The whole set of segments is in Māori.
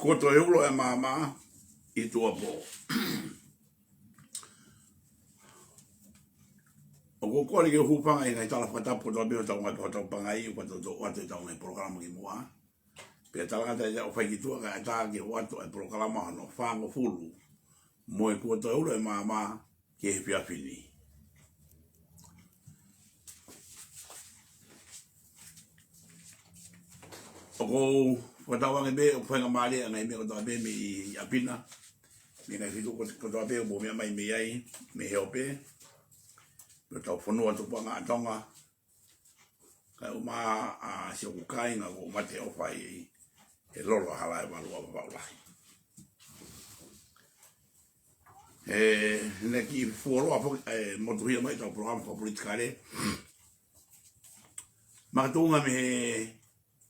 Koto e ulo e mama I tua po. O ko kore ke hupanga I ngai tala whatapu toa beo tau ngai tau pangai o kato tau atu tau ngai programa ki mua. Pea tala ngata ia o whaikitua ka ata ki watu e programa no whango fulu. Mo e koto e ulo e mama ke he pia fini. O ko watawange be o Faingamalie ngai me kotoa be me I apina. Me ngai fitu kotoa be o bo mea mai me ai me heope. Yo tau Fonua tu panga atonga. Kai uma a se ukai nga ko mate o fai e lolo hala e valua Vava'u LAHI. Neki fuolo apo motuhia mai tau programa ko politikare. Makatunga me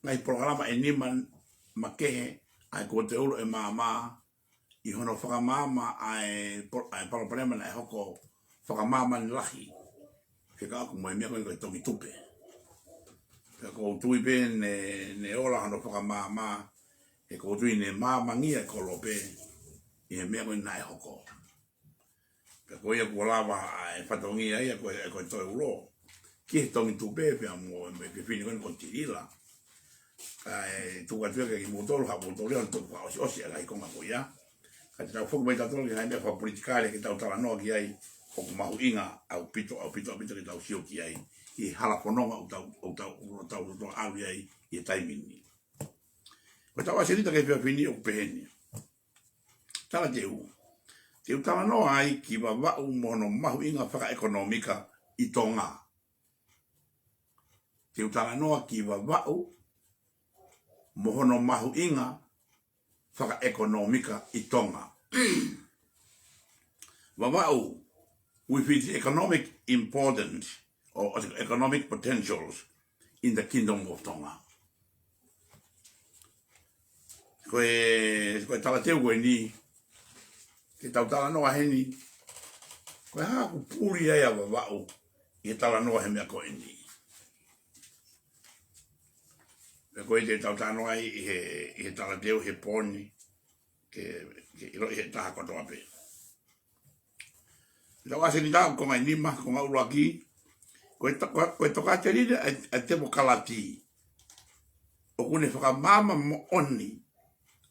ngai programa e niman makehe ai ko te ulo e mama I hono whakamama ai Palemia na hoko whakamama ni LAHI. Whika aku moe mea koe tongi tupe. Whika ko tui pe ne ola hano whakamama e ko tui ne mamangia e kolo pe I he mea koe nai hoko. Whika ko ia kua lava e whatongia ia koe toi ulo. Ki he tongi tupe pia mo me ke whini koe kontirila. Kai tuka tuka ki motolo ha motolo on tuka osi ala I konga ko ia. Kai tau foku mai tatolo ki haimea wha politikare ki tau tala noa ki ai o mahuinga au pito ki tau sio ki ai I hala pononga o tau alu ai I taimini. Ko tau aserita ke pia fini o peheni. Tala teu. Teu tala noa ai ki Vava'u mono mahuinga whakaekonomika I tonga. Teu tala noa ki Vava'u mohono mahuinga whakaekonomika I tonga. Vava'u with its economic importance or economic potentials in the Kingdom of Tonga. Koe tala teu koe ni, ke tau tala noa heni, koe haku puri ai a Vava'u, ke tala noa he mea koe ni. Koe te tau tala noa I he tala teu he poni, ke ilo I he taha kotoa pe. Tau ase ni tau konga inima, konga uruaki, koe toka te rire a te mo kalati. O kune whakamama mo oni,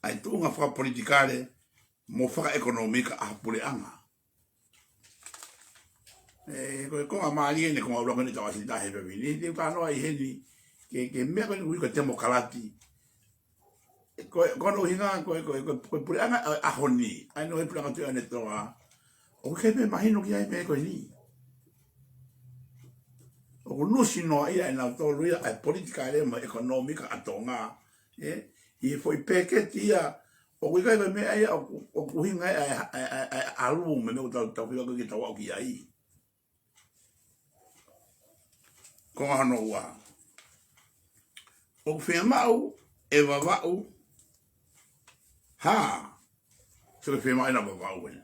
ai tuunga whakapolitikare mo whakaekonomika a PULE'ANGA. Koe konga maalie ne konga uruaki ni tau ase ni tahe pepi. Ni te utanoa I heni, ke mea koe ni te mo kalati. Kono hinga koe PULE'ANGA ahoni, ai no he PULE'ANGA tu ane toa. O kepe mahino ki ai me koe ni. O nusi noa ia na tolu ia ai politika ele mo economica atonga. I foi peketi ia o kai me ai o kuhinga ai alu me no tau ko ki tau ki ai. Ko Hanau. O FE'AO e Vava'u. Ha. So FE'AO na Vava'u.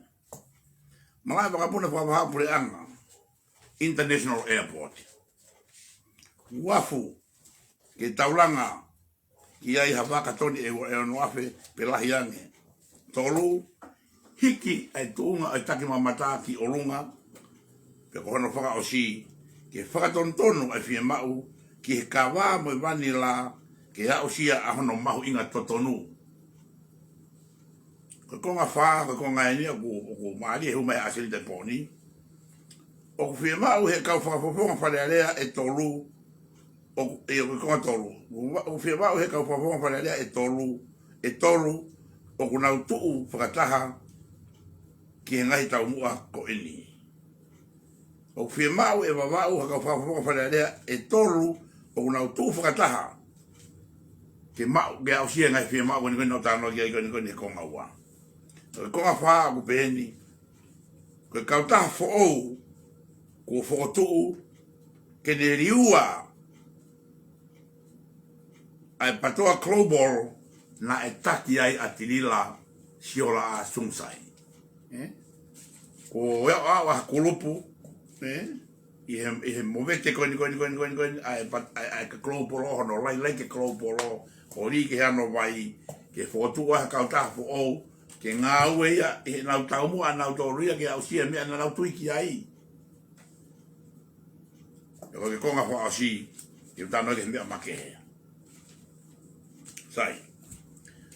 Malai VAKAPUNA PULE'ANGA International Airport. Wafu ke taulanga ki ai havaka toni e noafe pe lahi ange. Tolu hiki ai tuunga ai TAKIMAMATA ki olunga pe kohono whaka osi ke whakatontonu ai FE'AO ki he kawa mo vani la ke a osia a hono mahu inga totonu. Ko konga wha, ko konga eni o maari e humai asili te poni. O FE'AO he kau whakapoponga wharearea e tolu. O konga tolu. O FE'AO he kau whakapoponga wharearea e tolu. E tolu o kunau tuu whakataha ki he ngahi TOMU'A ko eni. O FE'AO e Vava'u he kau whakapoponga wharearea e tolu o kunau tuu whakataha ke mau ke ausia ngai FE'AO ni no tano ki ai ni konga ua. Konga wha ku peheni. Koe kautaha fo'ou ko fo'otuu ke ne riua ai patoa global na e taki ai atilila siola a sungsai. Ko wa kulupu I he movete koe ai ka global o no lai ke global o ri ke ano vai ke fotua ka ta fo ke ngāue'ia e nau TOMU'A nau toria ke au sia mea nau tuiki ai. E ko ke konga fo au si ke tano ke mea make. Sai.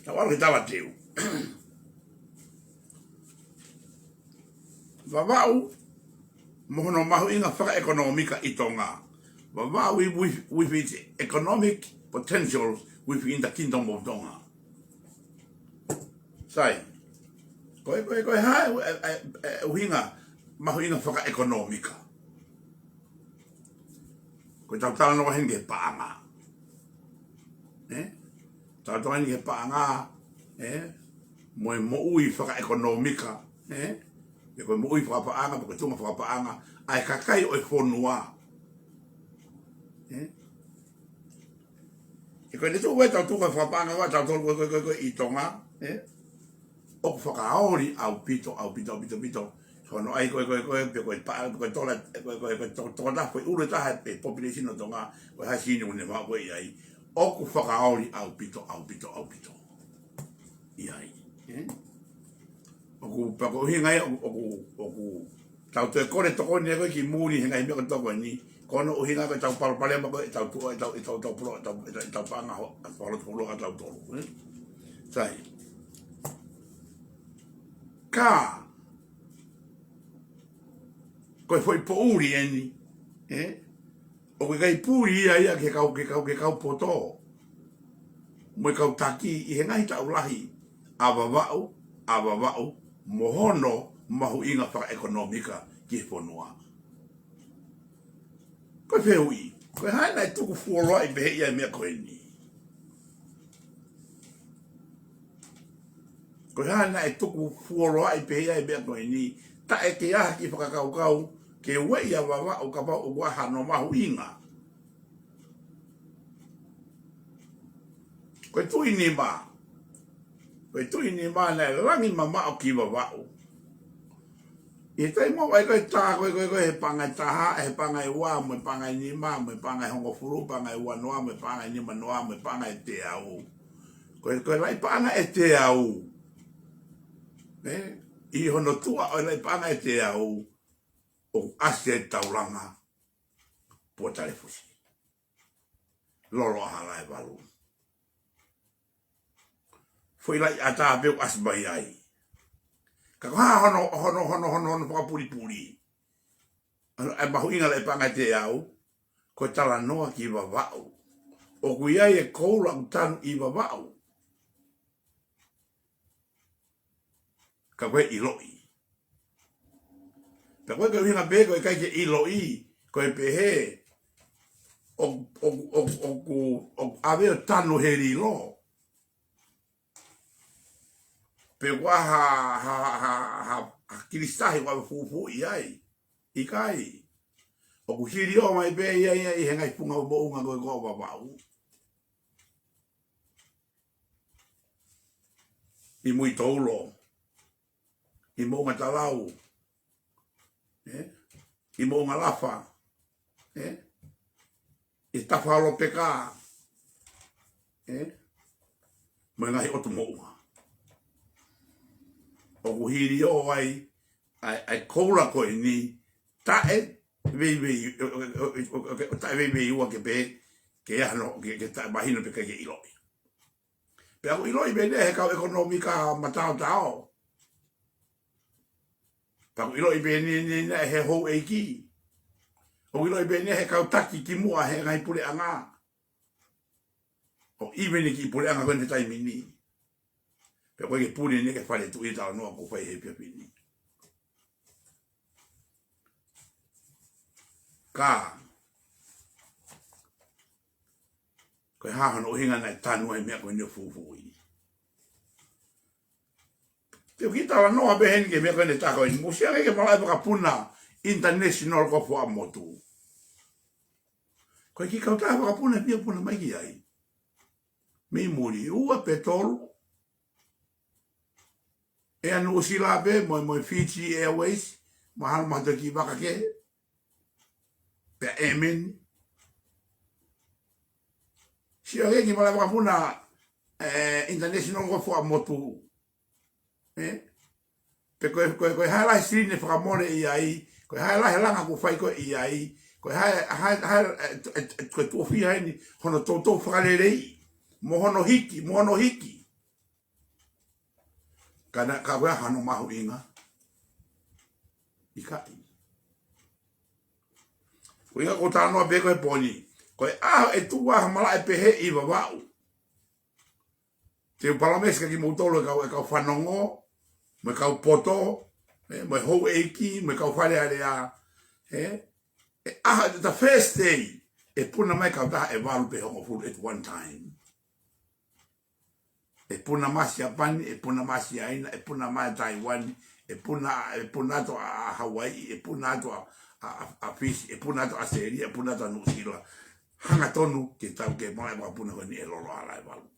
Ta wala ke tawa teu. Vava'u mohono mahu inga whaka ekonomika i tonga. Vava'u with its economic potential within the kingdom of Tonga. Sai. Koe hai uhinga mahu inga whaka ekonomika. Koe tautala no henge paanga. Tautala henge paanga. Moe mo'ui whaka ekonomika. E koe mo'ui whakapaanga, koe tunga whakapaanga. Ai kakai o Fonua. E koe neto ue tau tunga whakapaanga wa tau tolu koe i tonga. O whakaori au pito. Sono ai koe paa, koe tola, koe koe ure taha pe population o tonga, koe hai sini une maa koe iai. O whakaori au pito. Iai. Oku pako hingai oku tau te kore toko ni koe ki muri hingai mea toko ni kono uhinga koe tau Palemia koe tau tua tau pro tau panga ho polo tau tolu. Sai. Ka koe foi POUPOU'I eni. O koe kai puri ia ke kau poto. Moe kau Taki i hengai tau LAHI. A Vava'u mohono mahu inga whaka ekonomika ki Fonua. Koe FE'AO. Koe hai nai tuku fuoroa i behe ia mea koe ni. Koe hai nai tuku fuoroa i behe ia mea koe ni. Ta e ke aha ki whakakaukau ke ue ia Vava'u ka pau ua hano mahu inga. Koe tui ni ma. Koe tui ni ma nai rangi mamao ki Vava'u. I tai mo ai koe tā koe he pangai taha, he pangai wā, mo pangai nima, mo pangai hongofuru, pangai wanoa, mo pangai nima noa, mo pangai TEAU. Koe lai pangai e TEAU. I hono tua o lai pangai TEAU. O ase tauranga. Puatare fusi. Loro aha lai walu. Foi lai ata peu asbai ai. Ka hono whakapuri. E mahu inga le panga TEAU. Ko tala noa ki Vava'u. O kuiai e koula utanu i Vava'u. Ka koe iloi. Ka koe hinga peko e kai ke iloi. Koe pehe. O aveo tanu heri lo. Pe ha kiristahi wa PUPOU'I ai. IKAI. O kuhiri o mai pe ia i hengai punga o bounga koe koe Vava'u. I mui toulo. I mounga talau. I mounga lafa. I tawhalo peka. Mo ngai otu mounga. O kuhiri o ai koura koe ni tae vei ua ke pe ke ano ke tae mahino pe ke iloi. Pe ako iloi bene he kau ekonomika matao tao. Pe ako iloi bene he HOU'EIKI. O iloi bene he kau Taki ki mua he ngai PULE'ANGA. O imeni ki PULE'ANGA koe te taimini. Pe koe ke puni ne ke whare tu i tau noa ko whai he pia pini. Ka. Koe hahano o hinga nai tanua i mea koe nio PUPOU'I. Te ki tau noa behen ke mea koe ne tako i musia ke malai VAKAPUNA international ko fua motu. Koe ki kau taha VAKAPUNA pia puna mai ki ai. Mi muri ua petolu. E anu usila pe mo Fiji Airways mahal mahal ki baka ke pe emen si ore ki mala VAKAPUNA international ngofo a motu. Pe koe hala sine whakamore I ai, koe hala langa ko whai koe I ai, koe koe tuofia heni, hono tōtou whakarerei, mo hono hiki. Kana ka wea hano mahu inga, IKAI. Ko inga ko tānoa pe koe poni, koe aho tua mala pehe I Vava'u. Te Palemia ki moutolo e kau whanongo, me kau poto, me HOU'EIKI, me kau whare area, the first day, e puna mai kau taha e walu pe hongo fulu at one time. E puna masi a Pani, e puna masi a Ina, e puna mai a Taiwan, e puna ato a Hawaii, e puna ato a Fiji, e puna ato a Australia, e puna ato a New Zealand. Hanga tonu ke tau ke mai wa puna honi e lolo ala e walu.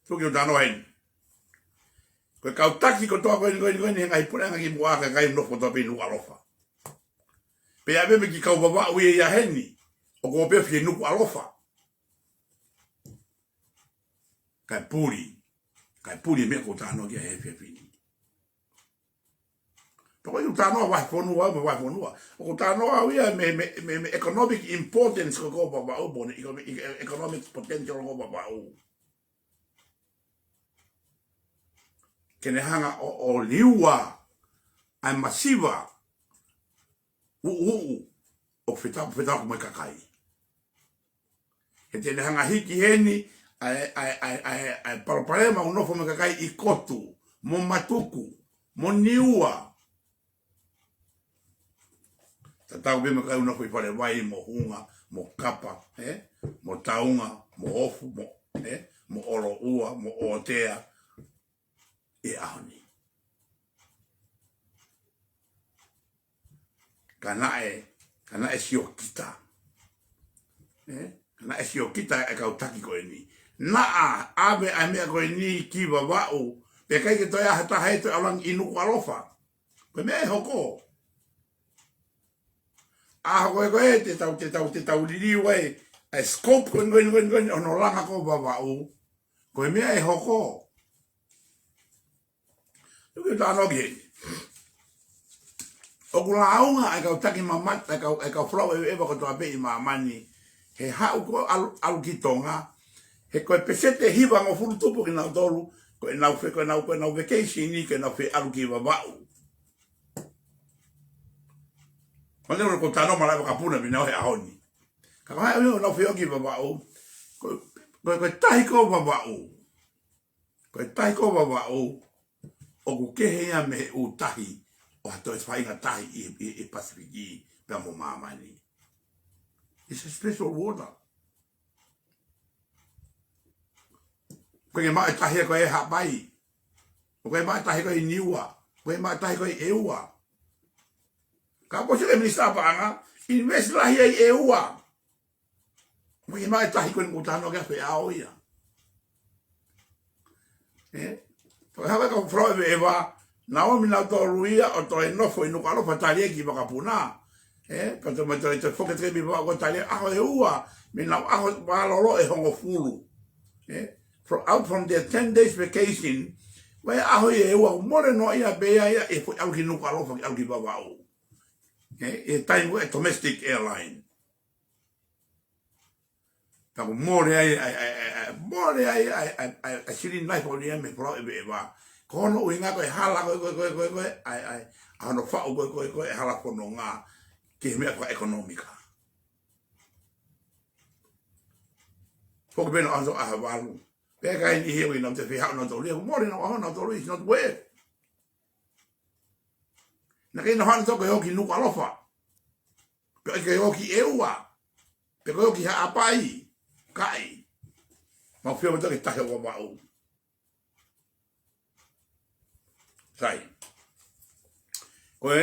Tuki o tano hain. Koe kau taki ko toa koe ngai pule'anga ki mua kai nofo toa pe nuku alofa. Pe a me ki kau Vava'u ia heni, o ko pe fie nuku alofa. Kai puri me ko tano ki a he fie fini. Toko i tano wa Fonua, o ko tano ia me economic importance ko Vava'u bone, economic potential ko Vava'u. Kene hanga o liua ai masiva o FE'AO me KAKAI. He tene hanga hiki heni ai Palemia o NOFO me KAKAI I kotu, mo matuku, mo niua. Tatau be me kai NOFO I Palemia mo hunga, mo kapa, mo taunga, mo ofu, mo olo ua, mo otea. E ahoni. Kana e sio kita. Kana e sio kita e kau taki koe ni. Naa abe a mea koe ni ki Vava'u. Pe kai ke toia hata haito alang inuku alofa. Koe mea e hoko. A koe te tau liriwe. A scope koe ono langa ko Vava'u. Koe mea e hoko. Tuki tāno ki hei. O kula aunga e kau TAKIMAMATA e kau FOLAU e ko toa pe I mamani. He hau ko alu ki tonga. He koe pesete hiwa ngo furu tupu ki nau tolu. Koe nau vacation ni ke nau fe alu ki Vava'u. Kone ko tāno malai VAKAPUNA minau he ahoni. Ka kai au nau fe ki Vava'u. Koe tahi ko Vava'u. Koe tahi ko Vava'u. O ku kehe ia me he utahi o hato e whainga tahi I Pasifiki pia mo mamani. It's a special water. Koe mai tahi ko e hapai. Koe mai tahi ko I niua. Koe mai tahi ko I eua. Ka posi e minista paanga, invest lahi ai eua. Koe mai tahi ko I mutano kia FE'AO ia. Koe hawe ka FOLAU e wa nao mina to ruia o to NOFO I nuku alofa talia ki VAKAPUNA. Kato me te whoketre mi wako talia aho e ua. Mina aho waalolo e hongo fulu. Out from their 10 days vacation. Wai aho e ua more no ia bea ia e fo au ki nuku alofa ki au ki Vava'u. E time we domestic airline. Tako more ai sirin life o nia me FOLAU e wa. Kono uinga koe hala koe ai ano whao koe hala kono ngā ke mea koe ekonomika. Koke pena anso aha walu. Pea kai ni hewi nam te whihao na tolu. Mori na waho na tolu is not worth. Na kei na hana toko hoki nuku alofa. Pea kei hoki eua. Pea kei hoki haapai. Kai. Mau whio matoke tahe o Vava'u. Sai. Koe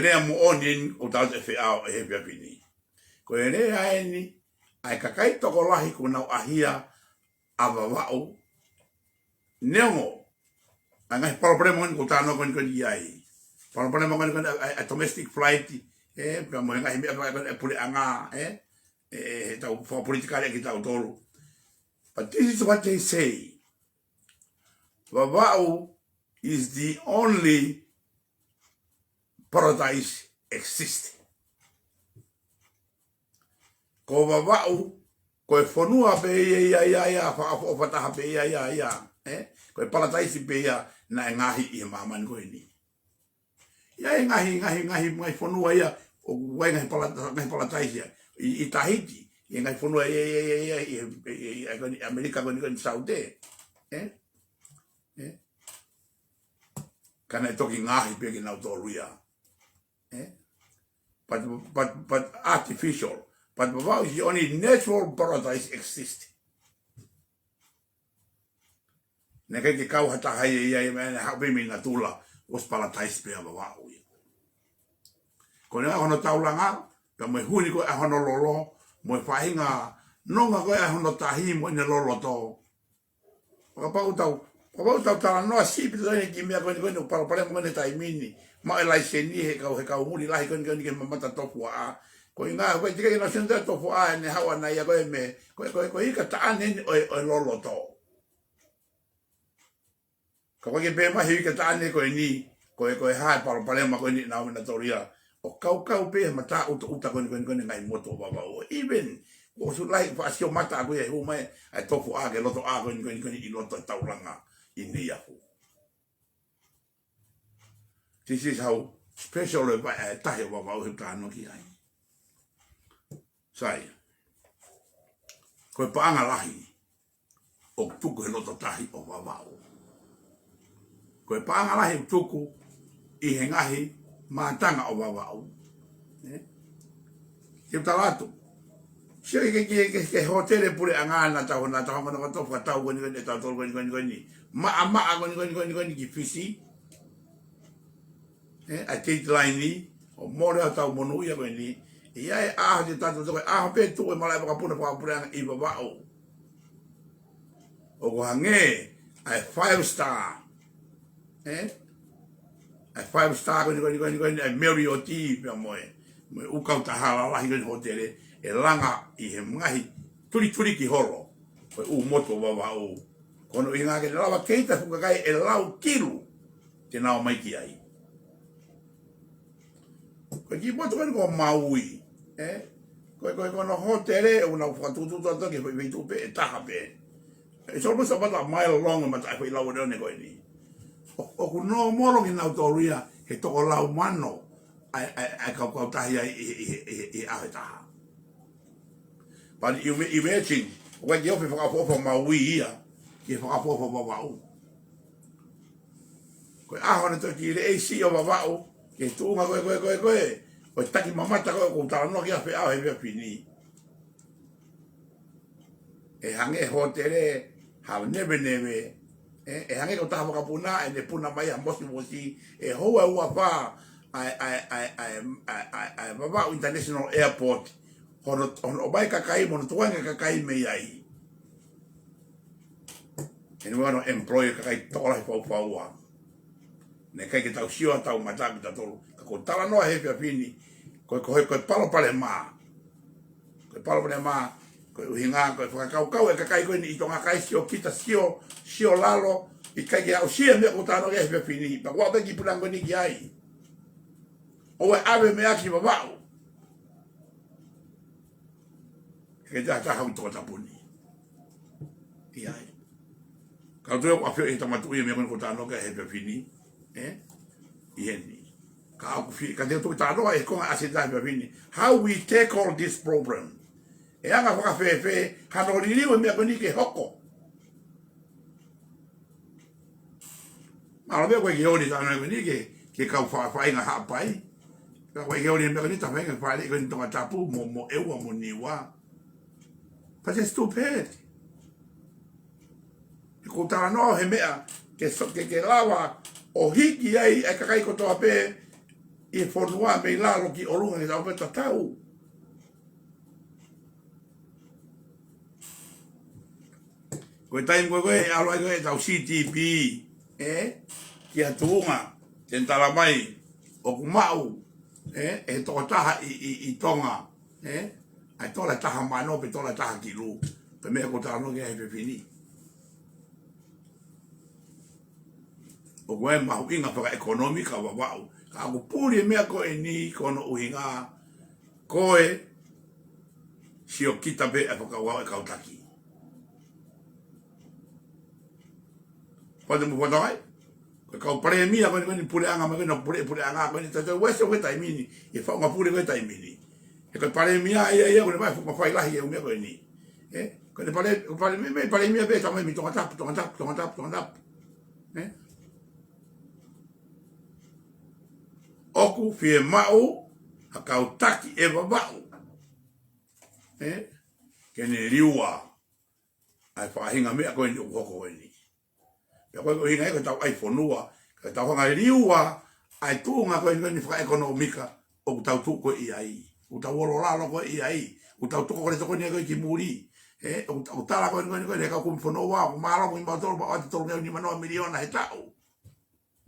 rea mo onin o tau te FE'AO e he pia pini. Koe rea eni ai kakai toko lahi ko nau ahia a Vava'u. Neongo. Ai ngai Palemia ko tāno koni ai. Palemia koni a domestic flight Pia mo ngai me ko pule'anga tau for political ki tau tolu. But this is what they say. Vava'u is the only paradise existing. Ko Vava'u, ko Fonua pe ia, FAKAFUOFUA pe ia, ko paradise pe ia na ngahi I maman ko ini. Ia ngahi Fonua ia, o wai ngahi paradise ia, I Tahiti, ia ngahi Fonua ia, Amerika ko ni Saudi, Kana toki ngahi pe ki nau tolu ia. But artificial. But Vava'u is the only natural paradise existing. Neka ke kau hata hai ia me hape mi na tula was paradise pe Vava'u. Ko ne hono taulanga, pe mo huni ko hono lolo, mo fainga nonga ko hono tahi mo ne lolo to. Papa tau tala noa sipi tani ki mea koni para mo ne taimini. Ma elai seni he kau muli lahi koni ke mamata TOFUA'A. Ko inga ko tika ina senda TOFUA'A ne hawa na ia ko me ko ika taane o lolo to. Ko ke be ma hi ka taane ko ni ko ha para ma ko ni na na toria. O kau pe mata uta koni ngai moto Vava'u. Even ko su lai fa sio mata ko e hu mai ai TOFUA'A ke loto a koni I loto tauranga. In the This is how special tahi Vava'u he kano ki ai. Sai. Koe paanga lahi o tuku he loto tahi o Vava'u. Koe paanga lahi o tuku I he ngahi mātanga o Vava'u. Ke talatu. Sia ke hotele pule'anga na tau mana tau tau koni tau tau koni. Ma'a koni ki fisi. A tate line ni o more tau monu ia koni. Ia e aha te tatu toko pe tu e malai pakapuna I Vava'u. O ko hange ai 5 star. Ai 5 star koni ai Mary o ti pe moe. Mo ukau tahala lahi koni hotele. E Langa'I he ngahi turi ki holo. Koe moto Vava'u. Kono I ngā ke lawa keita FAKAKAI e lau kilu. Tenau mai ki ai. Koe ki moto kani ko maui. Koe kono hotele e una whakatutu ke whaitu pe e taha pe. E sono sa mata mile long ma tai lau ne koe ni. O kuno moro ki nau toria he toko lau mano. Ai kau tahi ai I ahe taha. But you imagine, when you have FAKAFUOFUA maui ia, you FAKAFUOFUA Vava'u. Koe ahona toki le AC o Vava'u, ke tuunga koe. O TAKIMAMATA koe tala no kia FE'AO he vea pini. E hange hotele, have never. E hange ko taha VAKAPUNA, e ne puna mai a mosi, e hoa ua pa, ai Vava'u International Airport, Hono bai KAKAI mono tuanga KAKAI me ai. E ni wano employer KAKAI tola he POUPOU'A. Ne kai ke tau sio tau mata ki tolu. Ko tala noa he pini. Ko Palemia. Ko Palemia. Ko uhinga ko whakakau e KAKAI ko ni tonga kai sio kita sio lalo I kai ke au sia me ko tano he pini. Pa wa be ki pulango ni ki ai. O e ave me aki Vava'u. Ke ta hau to tapuni. Ia. Ka tu ko afio e tamatu e me ko tano ke he pini. Ieni. Ka ku fi ka te to tano e ko asita he pini. How we tackle this problem? E anga whakawhewe, hano ririu mea koni ke hoko. Maro mea koe ke hori tāna koni ke kau whainga hapai. Ka koe ke hori mea koni ta whainga whaile koni tonga tapu mo ewa mo niwa. But it's too bad. Ko tāna no he mea ke lawa o hiki ai e kakai ko toa pe I Fonua me lalo ki orunga ke tau pe tatau. Koe taim koe alo ai koe tau CTP, ki a tuunga, ten tala mai, o kumau, e to taha I tonga ai tola taha mano pe tola taha kilu pe me ko tano ke pe fini o goe ma inga para economica Vava'u ka ko puri me ko ni kono uhinga koe sio kita be e FAKA'ANAUA e Taki pode mo podai ko Palemia ko ni PULE'ANGA ma no PULE'ANGA ko ni tato wese ko tai mini e fa ma pule ko tai mini e ko Palemia ia ko vai fa fai lahi e me ko ni ko ni Palemia be tamai mi tonga tap oku fie mau hakau Taki e Vava'u kene riua ai fa hinga me ko ni ko ni ya ko hinga ko tau ai Fonua ka tau nga riua ai tunga ko ni fa economica o tau tu ko IKAI o tau rola ko IKAI o tau to ko le to ni ko ki muri o tala ko ni ka ko Fonua o mara mo ma to ba to ni mano miliona HETAU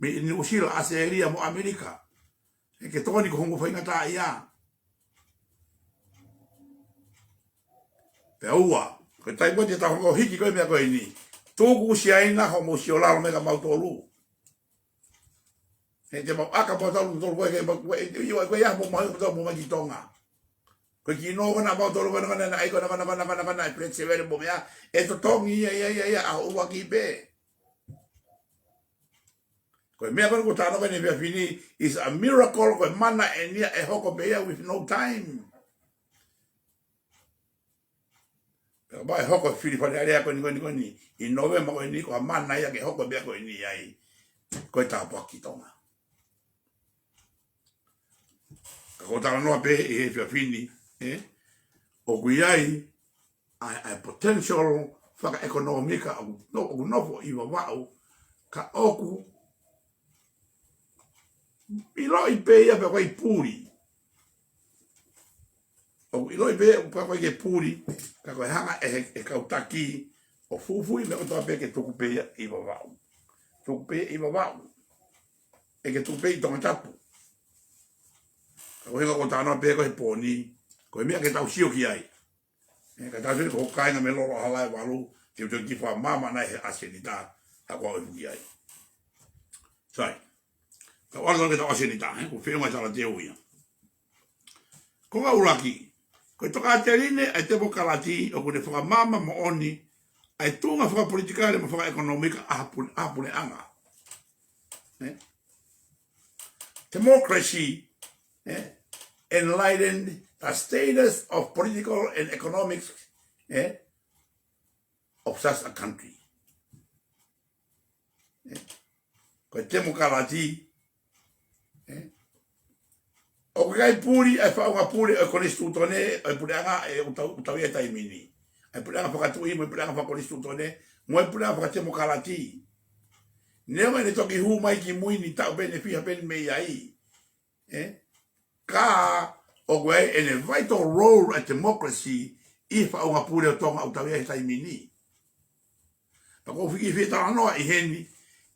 mi ni usila aseria mo Amerika ke to ni ko ngo fa ngata ia PEAO ko tai mo te tau ko hiki ko me ko ni tuku siaina ho mo siola me ka mautolu e te mau aka potolu tolu ke ko ya mo mo ma gitonga ko ki no na mautolu na ai ko na pretse vere mo ya e to tongi ya a o ki be ko me ko tano ni be fini is a miracle ko mana enia e hoko be with no time ba hoko fili fa ale ko ni in November ko ni ko mana ya ke hoko be ko ni ai ko ta po ki tonga ko ta no be e fini o guiai a potential faka economica no NOFO I Vava'u ka oku ilo I pe ya pe ko I puri o ilo I pe ko ke puri ka ko hanga e ka Taki o fufu me o to pe ke tuku pe I Vava'u tuku pe I Vava'u e ke tuku pe I tonga tapu ka ko hinga ko tano pe ko he poni ko me ke tau sio ki ai ka tau ko kainga me loro hala e walu te to ki fa mama na he asenita ha ko e ki ai sai ka wala ke tau asenita ko fe ma tala te uia ko ga ulaki ko toka te line ai te bokalati o ko ne fa mama mo oni ai tunga fa politika le mo fa economica a PULE'ANGA democracy enlightened the status of political and economics of such a country ko te mokalati o kai puri ai fa nga puri e konistutone e PULE'ANGA e utau e tai mini ai PULE'ANGA fa tu I mo PULE'ANGA fa konistutone mo PULE'ANGA fa te mokalati ne me toki hu mai ki muini ta benefia ben me ai ka o goe in a vital role at democracy if a unga pure tonga utau e tai mini ko fiki fita no I heni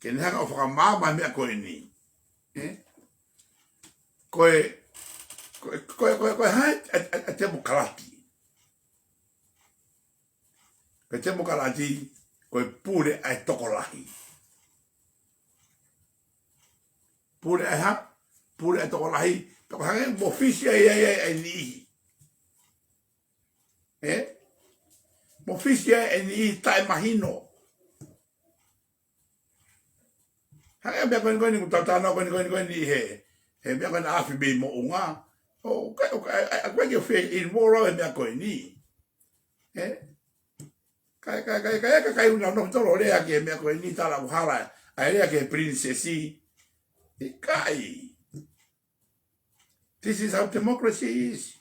ke ne hanga o whakamama mea koe ni koe hai a te mokalati koe te mokalati koe pure ai toko lahi pure ai ha pure ai toko lahi toko hange mo fisi ai ni mo fisi ai ni tai mahino hange mea koe ni kutatana koe ni he mea koe na afi bei mo unga o koe ke fe in moro mea koe ni kai una no tolo rea ke mea koe ni tala uhala ai rea ke princesi IKAI this is how democracy is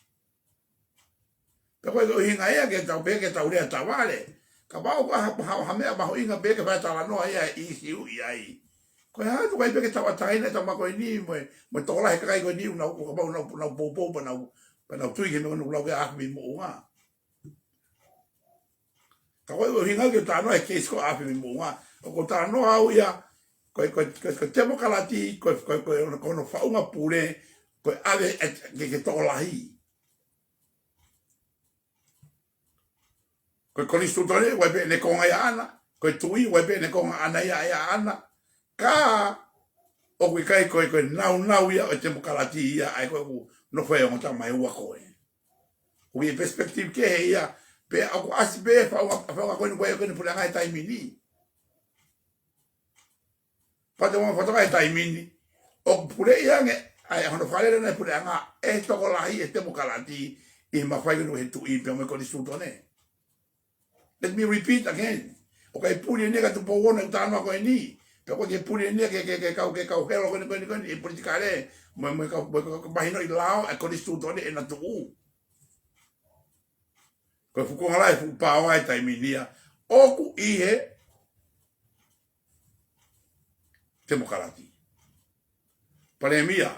koe hinga ea ke tau be ke tau rea tawale ka bau ha mea maho inga be ke vai tala noa ea isi ui ai ko ha tu kai pe ke tau ataina tau ma ko ni mo tola he kai ko ni una ko ba una popo pa na tu ke no la ga mi mo nga ka ko hinga ke ta no e ke sko a mi mo nga ko ta no au ya ko te mo kalati ko no fa unha pure Koe ave ke toko lahi. Koe kolistu tole, wai pe ne konga ia ana. Koe tui, wai pe ne konga ana ia ana. Ka, o kui kai koe nau ia o te mukalati ia, ai koe ku nofo e ngota mai ua koe. Ui e perspektif ke he ia, pe aku asi pe whaunga koe ni koe puleanga e taimini. Pate wama whatoka e taimini, o pule ia nge, ai hono whalera na puleanga e toko lahi e te mukalati i mawhai no he tui pe me kolistu tone. Let me repeat again. O kai puli nega tu po wona utano ko ni. Pe ko ke puli nega ke kau helo ko ni e politikale. Mo ka bahino I lao e ko distu tone e na tu. Ko fu ko ngala fu pa wa tai minia. O ku I he demokrati. Palemia.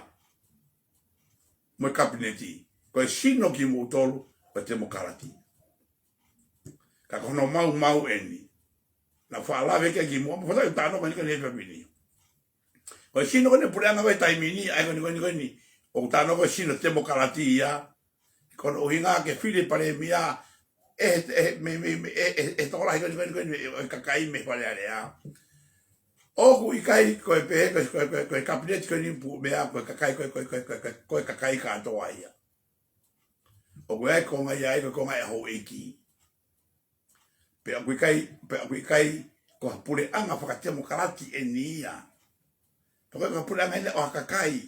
Mo kabineti. Ko sino ki mo tolu o demokrati. Ka kono mau eni. Na whaalave ke ki mua, mwhata i tāno koni koni e pepini. O sino koni puleanga wai taimini, ai koni, o tāno koni sino demokrati ia, kono ohinga ke while Palemia, tokolahi koni, o KAKAI me whalearea. O ku IKAI koe pehe, koe kabineti koni pu mea, koe KAKAI katoa ia. O koe ai konga ia, koe konga e HOU'EIKI. Pe aku ikai ko pule'anga whakatemo karati e nia. Paka ko pule'anga ina o KAKAI.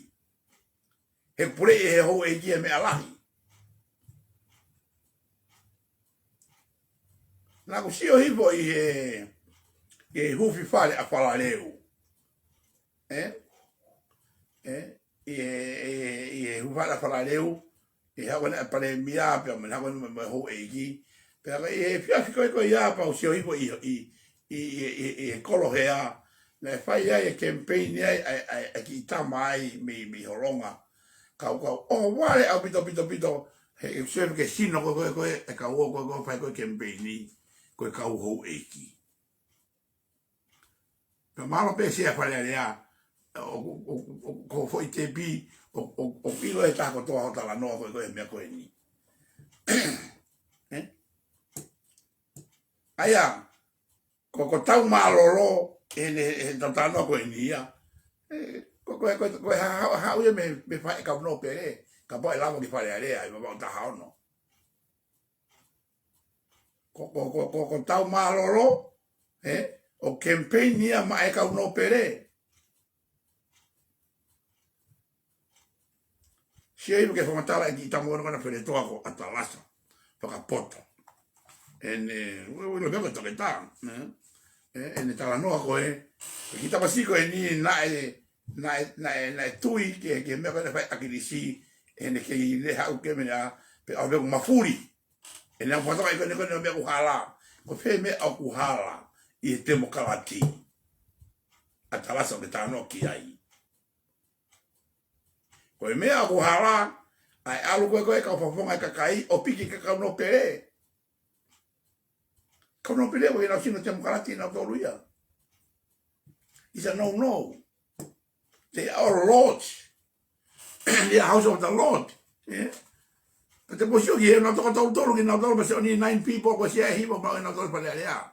He pule e he HOU'EIKI e mea lahi. Nā ku sio hipo I he hufi whale a whalaleu. I he hufi whale a whalaleu. I hawane a Palemia pe o me hawane me HOU'EIKI. Pero e fiafi koe ia pa o sio hipo I kolo hea. Na e whai ai e campaign ai ki tama ai mi horonga. Kau, o wale au pito. He sio ke sino koe e kau o koe whai koe campaign ni. Koe kau HOU'EIKI. Ka malo pe sia whale alea. Ko foi te pi. O pilo e tako toa o tala noa koe mea koe ni. Aya, ko tau malolo e tatano ko enia. Ko hau ia me fai ka no pere, ka boy lavo ki fale area I ba ta hauno. Ko tau malolo o campaign ia ma e ka no pere. Sia I ke fomatala ki tamu na fere to ko atalasa. Whakapoto. Lo veo que está en tala noa koe ki tapa siko e ni na tui ke me ka fai akirisi ene ke le hau ke me a pe a veo mafuri ene a foto ai kone me ku hala ko fe me a ku hala I demokrati atala so ke tano ki ai ko me a ku hala ai alu koe ka fofonga KAKAI o piki ka no pere. Kono pele o ina sino demokrati na toluia. It's a no. They are lords. The house of the Lord. Yeah. But the posio here not to tolu na tolu but only 9 people ko sia hipo ba na tolu pale alea.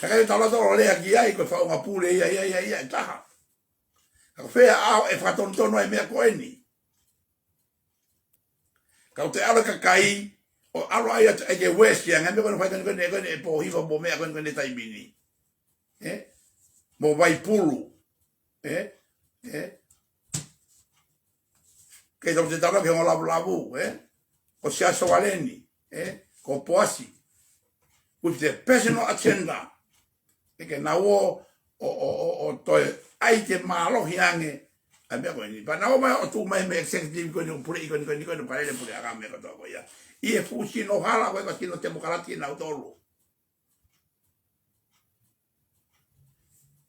Kaka tala tolu le aki ai ko fa unha pule ia taha. Ka FE'AO e faton tono e mea ko eni. Ka te ala KAKAI o alo ai at e west yang ame kono fai kono e po hiva bo me kono taimini mo vai pulu ke do te tala ke mo labu o sia so valeni ko poasi with the personal agenda ke na o to ai te malo hiange ame kono pa na o mai o tu mai me executive kono pure kono pare le pure aga me ko to ko ya I e fusi no hala koe kasi no demokrati na utolu.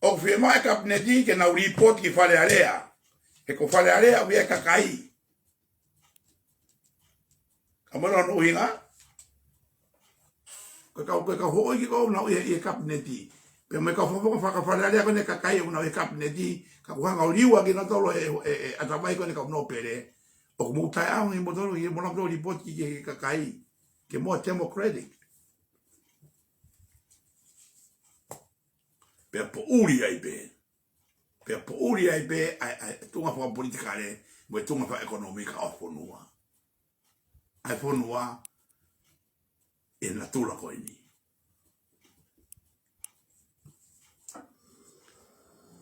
O fie mai kabineti ke na report ki fale area. He ko fale area ui e KAKAI. Kamara no hinga. Koe ka HOU'EIKI ko na ui e kabineti. Pe me ka fofo fale area kone KAKAI una ui kabineti. Hanga o liwa ki na tolo atamai ko ne ka no pere. O mo tai au ni mo tolo i mo na tolo report ki KAKAI. Ke mo democratic. Pe POUPOU'I ai pe. Pe POUPOU'I ai pe ai tunga fa politikale mo tunga fa economica o Fonua. Ai Fonua e na tula ko ini.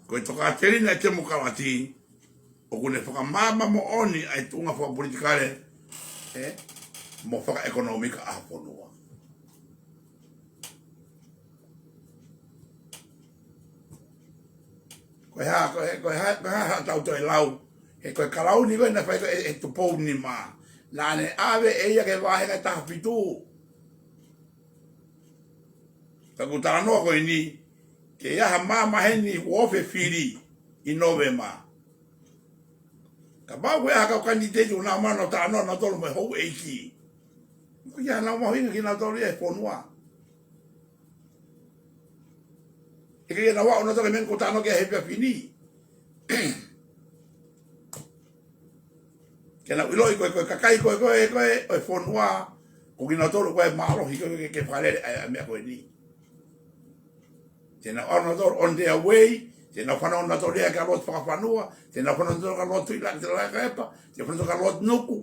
Ko toka terina te mo kalati o kune whakamama mo oni ai tunga fa politikale mo whaka economica a Fonua. Ko ha tau to lau e ko kalau ni ko na fa e to pou ni ma na ne ave e ia ke va he ta fitu ta kutara no ko ni ke ya mama he ni wo fe fili i novema ka ba we ha ka kandidate una mano ta no na to mo HOU'EIKI ko ya na mo hinga ki na to e Fonua e ke na wa no to men ko ta no ke he pe fini Kenau iloi ko KAKAI ko e Fonua ko kina tolo ko e malo hi ke pale me ko ni tena ono dor on their way tena fana ona to le ka lot FAKAFA'ANAUA tena fana to ka lot ila la repa tena fana to ka lot nuku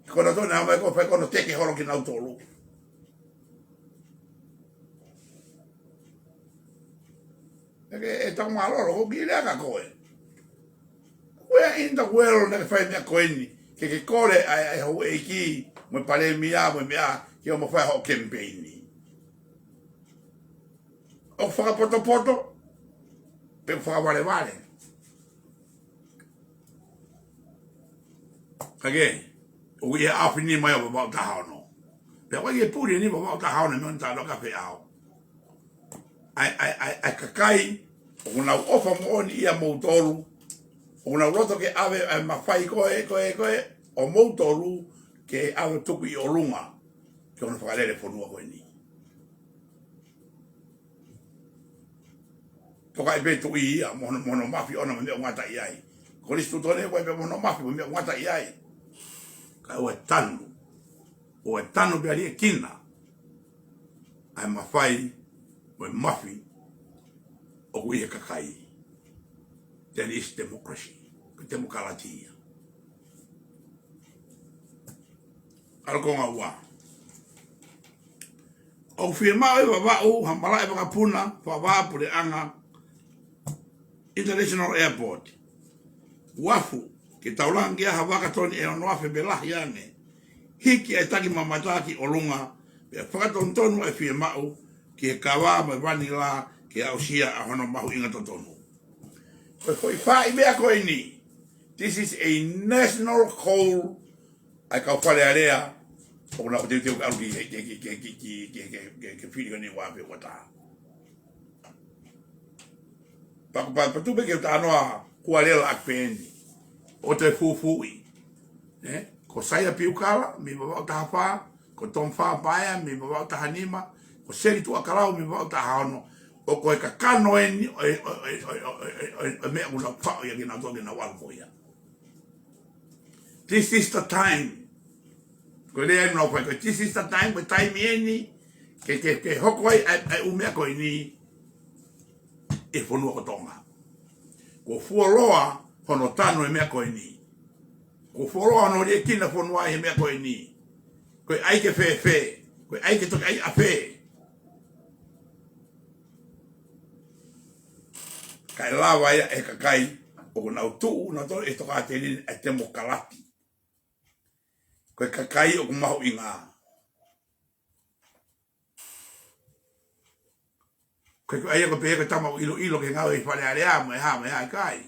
ko na to na mai ko fa ko no teke horo kina tolo e ta malo ko ki le ka ko Where in the world na fai me koini ke kore ai HOU'EIKI mo Palemia mo mea ke mo fai ho campaign ni o fa poto pe fa vale kage o ia afini mai o ba ta hano pe wa ye puri ni ba ta hano non ta lo ka FE'AO ai KAKAI o na ofa mo ni ia mo tolu Una roto ke ave mawhai koe o moutoru ke ave tuku I o lunga ke ona whakalere Fonua koe ni. Toka I pe tu ia mono mafi ona me ngata iai. Ko listu tone koe pe mono mafi me ngata iai. Ka o tanu. O tanu be ali kina. Ai mawhai o mafi o kuia KAKAI. That is democracy. Democratia. Alkonga wa. O firmao Vava'u hamala VAKAPUNA PULE'ANGA International Airport. Wafu KETAU Langa'I havaka toni e onoafe be LAHI ane. Hiki e TAKIMAMATA ki olunga be whakatontonu e firmao ki e kawa me vanila ki ausia a hono mahu inga totonu. Koi whai mea koe ni. This is a national call. Ai kau whale area. O na o te au ke whiri ni wape wata. Patu pe ke tanoa kua lela akpeni. O te fufu'i. Ko saia piukala, mi Vava'u tahawha. Ko tomwha paia, mi Vava'u tahanima. Ko seri tu akalau, mi Vava'u tahaono. O koe ka kano e mea kuna whao ia kina toke na walfo ia. This is the time. Koe rea ino koe, this is the time, koe time eni, ke hoko ai umea koe ni, e Fonua ko tonga. Ko fuoloa, hono tano e mea koe ni. Ko fuoloa, hono rea kina Fonua e mea koe ni. Koe ai ke fe, koe ai ke toke ai a fe. Kai lawa ia e KAKAI o na utu na to e toka te ni e te mokalati. Koe KAKAI o mahu inga. Koe ai ko pe ko tama ilo ke ngau I whale area mo e ha kai.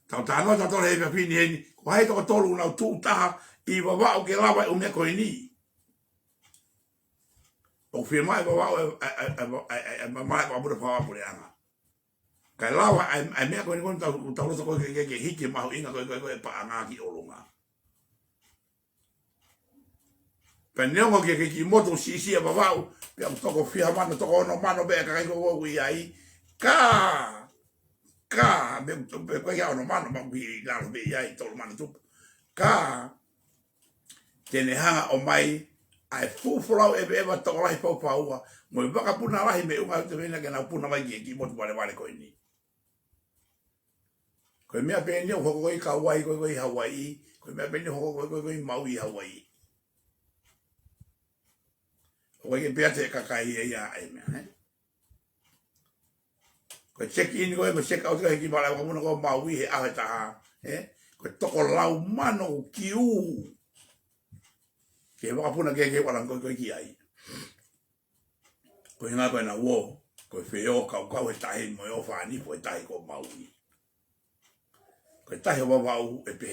Tau tano ta tole e pini ni ko hai to tolu na utu taha I Vava'u ke lawa o me koe ni. O firma e Vava'u e mamai ko abu fa PULE'ANGA. Kai lawa ai mea koe ni koe tau roto koe ke hiki mahu inga koe pa'angaki olunga. Peneongo ke ki moto sisi a Vava'u pe am toko fia mano toko ono mano be KAKAI ko ai ka ka me ko ya no mano ma bi la be ya I tolu mano tu ka tene hanga o mai ai FOLAU eva to lai POUPOU'A mo VAKAPUNA lahi me unga te vena ke na puna mai ki mo vale vale ko ni ko me ape ni ho ko I Kauai ko I Hawaii ko me ape ni ho ko I Maui Hawaii ko ke pe ate KAKAI ya ai me ko check in ko me check out ko ki vale ko mo ko Maui he a ta ko toko lau mano kiu ke VAKAPUNA ke wala ko ki ai ko nga ko na wo ko FE'AO ka e tahi mo o fani ko tahi ko Maui ko tahi Vava'u e pe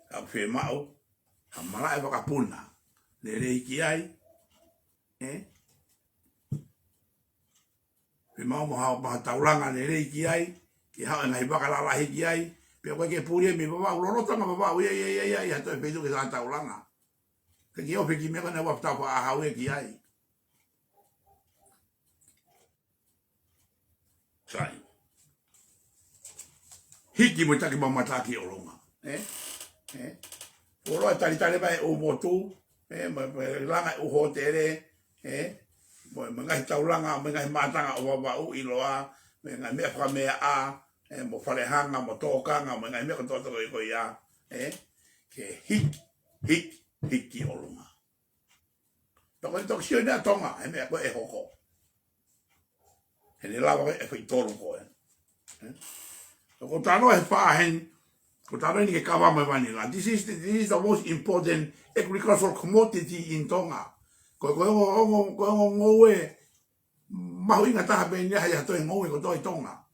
a FE'AO ha mala e VAKAPUNA le reiki ai pe mau mo ha taulanga le reiki ai ki ha ngai vakalalahi ki ai pe ko ke puri mi Vava'u lo tanga Vava'u ya to pe ke sa taulanga ke ki o pe ki me kana wa ta pa HOU'EIKI ai sai hiki mo TAKIMAMATA ki olonga oro tali mai o motu ma Langa'I o hotere mo ngai taulanga mo ngai matanga o Vava'u I loa me ngai me FAKAMEA mo falehanga mo tokanga mo ngai me ko ko ya ke hiki olunga toko toko sio na tonga me ko e hoko ele lava e foi tolo ko ko tano e fahen ko tano ni ke kava mo vanilla this is the most important agricultural commodity in Tonga ko ngoe mahu inga taha be ni ya to ngoe ko to Tonga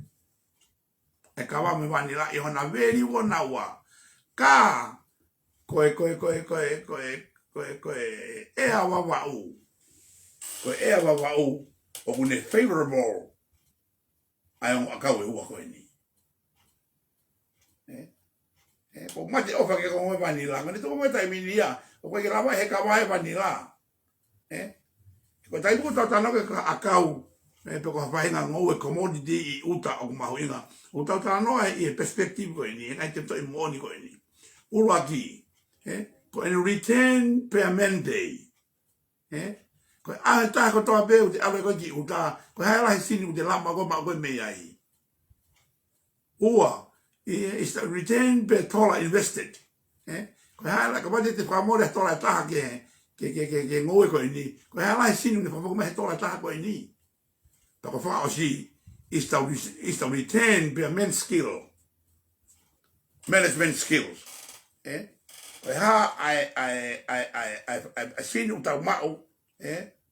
e kava mo vanilla I ona very wona wa ka ko e a Vava'u o une favorable ai on akawe ua ko ni ko mate ofa ke ko vanilla ngani to mo tai minia o ko lava he ka vai vanilla ko tai ko tata no ke akau pe ko vai nga ngoe commodity I uta o mahuinga o tata no I perspective ko ni ngai te to I moni ko ni ulaki ko en return payment day ko a ta ko to be u te ave ko ki uta ko ha la sini u te lama ko ma ko me ai ua is the return per TOLA invested ko ha la ko ba te ko mo de TOLA ta ke ngoe ko ni ko ha la sini ne ko me TOLA ta ko ni to ko fa o si is the return payment skill management skills ha I seen utau mau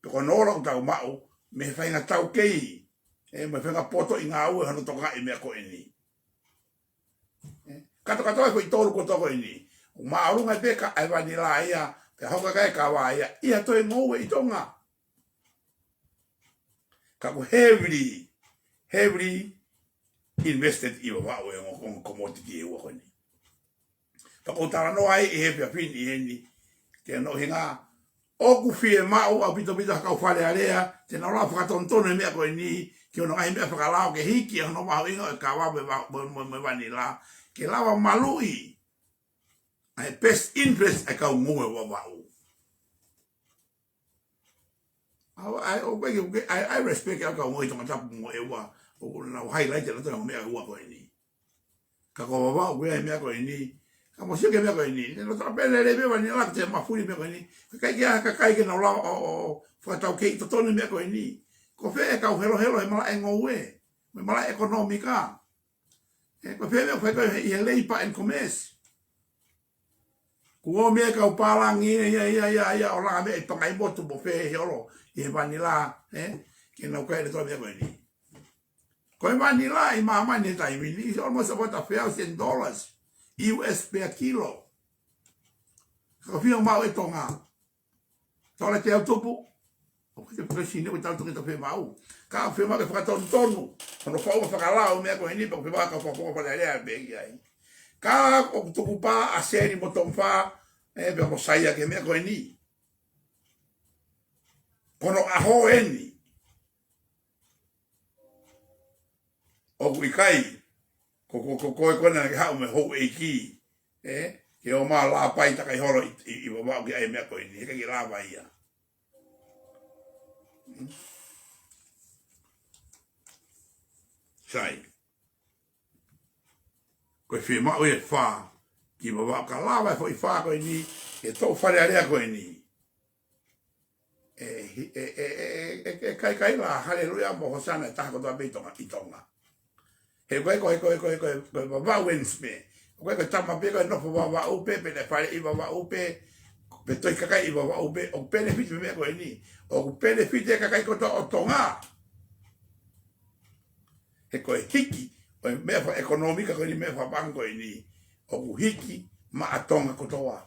ko nora utau mau me fainga tau kei me fainga poto I ngau hano toka I me ko ini kato ko I tolu ko toko ini o mauru ngai peka ai vanilla ia pe hoka kai kawa ia to ngoe I Tonga ka ko heavily invested I Vava'u e commodity e ko ni ko tala no ai e pe pin I ni ke no hinga o ku fie mau a bito ka fale area te no la fa tontono me ko ni ke no ai me fa lao ke hiki no ma inga ka wa me vanilla ke lava malui ai best interest e ka mo Vava'u I respect ka mo I tama mo e wa o na highlight na to me wa ko ni ka ko Vava'u e me ko ni Amo sio ke me ko ni no tra pele le be vanilla te ma fuli me ko ni KAKAI ke no la o fa tau ke to tone me ko ni ko fe ka o helo e mala ngoe me mala economica ko fe me ko I lei pa en commerce ko me ka o palangi ya o la me pa mai botu bo fe helo I vanilla ke no ka le to me ko ni ko vanilla I mama ni tai mi almost about $1,000 US per kilo. Ko fio mau e Tonga. Tola te autopu. O te presine o tanto que to FAKA'ANAUA. Ka fio mau e fa tonu. Ono fa o FAKALAU me ko ni pa fa ka fa fa le ale be ai. Ka o to kupa a seri mo tomfa be mo saia ke me ko ni. Kono a ho eni. o IKAI ko na ke hau me HOU'EIKI ke o ma la pai ta kai horo I Vava'u ki ai mea ko ini ka ki la vai ia sai ko fi ma o e fa ki Vava'u ka la vai fo I fa ko ini ke to fa le ko ini kai la haleluya mo hosana ta ko to be to itonga he ko Vava'u me ko tama pe ko NOFO Vava'u pe le pare I Vava'u pe toi KAKAI I Vava'u pe o benefit me ko ini o benefit KAKAI ko to tonga he ko hiki o me fa economica ko ni me fa banko ini o hiki ma atonga ko toa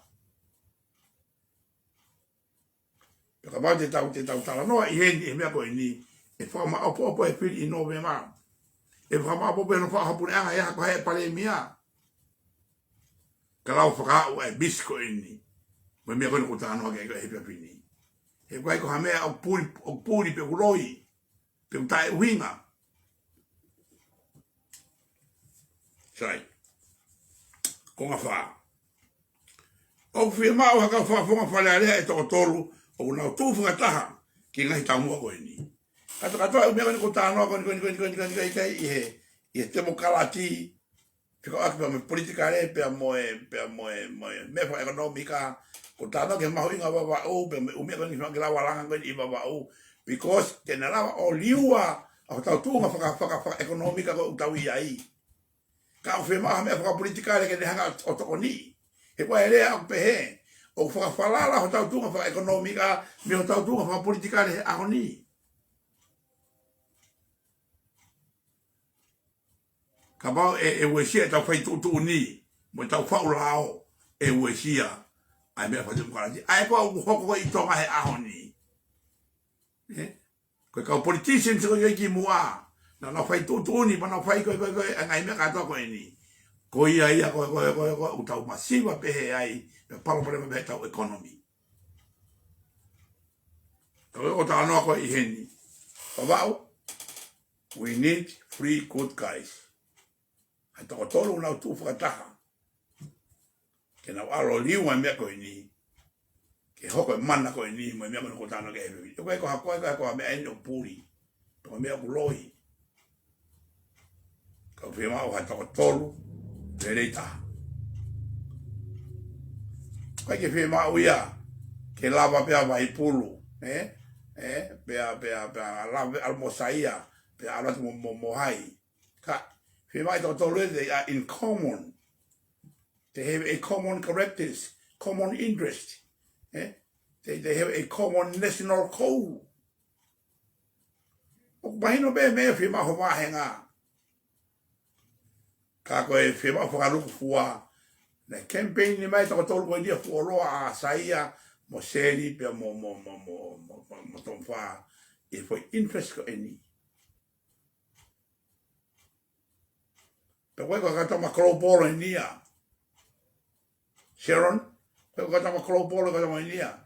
ka ba te tau tala no I hendi me ko ini e fa ma opo e fili no me ma e fa ma opo no fa HOU'EIKI ya ko he Palemia kalau FAKA'ANAUA e bisko ini me me ko tano ke he pini e ko hamea o puri pe uroi pe utai winga sai ko nga fa o firma o ka fa fonga fa le e to tolu o na tu fu ta ki ngai ta mo ko ini kato me ko tano ko e te mo kalati Piko akpa me politika re pe me fa economica ko tano ke mahu inga Vava'u pe umi ko ni fa la walanga ko I Vava'u because ke na la o liua o tau tu nga fa economica ko tau ai ka o fe ma me fa politika re ke hanga o to ni e ko ele a pe he o fa falala o tau tu nga fa economica me o tau tu nga fa politika re a ni Kabau e wesia tau fai tu ni mo tau FALAU e wesia ai me fa tu kala ai ko ko I tonga he ahoni ko ka politician so yo ki mua na fai tu ni pa na fai ko ngai me ka to ko ni ko ia ko tau masiva pe he ai pe palo pe me tau economy ko ta no ko I heni Vava'u we need free good guys Toko tolu na tu whakataha. Ke na alo liu mai mea ko ini. Ke hoko e mana ko ini mai mea ko tano ke hewe. Ko ko hako ko mea eni o puri. Ko mea ko lohi. Ko whima o ha toko tolu. Vereita. Ko ke whima o ia. Ke lava pea vai pulu. Pea lava almosaia. Pea alat mohai. Ka. They are in common. They have a common characters, common interest. They have a common national code. O mahino be me whima ho mahenga. Ka ko e whima FAKAFUOFUA. Na campaign ni mai to tolu ko dia fuoloa a saia mo seri pe mo tomfa. E foi interest ko eni. Pe ko ka tama klopolo nia. Sharon, pe ko tama klopolo ka tama nia.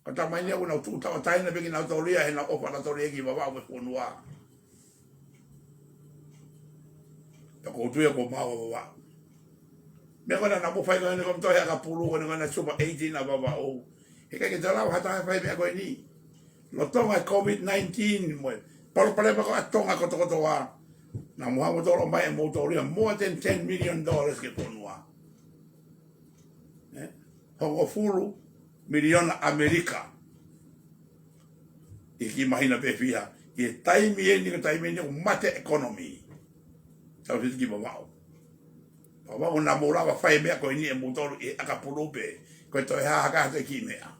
Ka tama nia una tu ta taina be na tolia he na ofa na tolia ki Vava'u me Fonua. Pe ko tu ko ma Vava'u. Me ko na mo fai ko ni ko to ya ka pulu ko ni na super 18 na Vava'u. He ka ke tala hata fai me ko ni. Lo tonga COVID-19 mo. Por problema ko atonga ko to wa. Na muhamu tolo mai e motoria more than $10 million ke Fonua. Hongo fulu miliona Amerika. Iki mahina pe fia. I taimi ni mate economy. Tau fiti ki Vava'u. Vava'u na morava fai mea ko ini e motoru e akapulupe. Ko to ha haka te ki mea.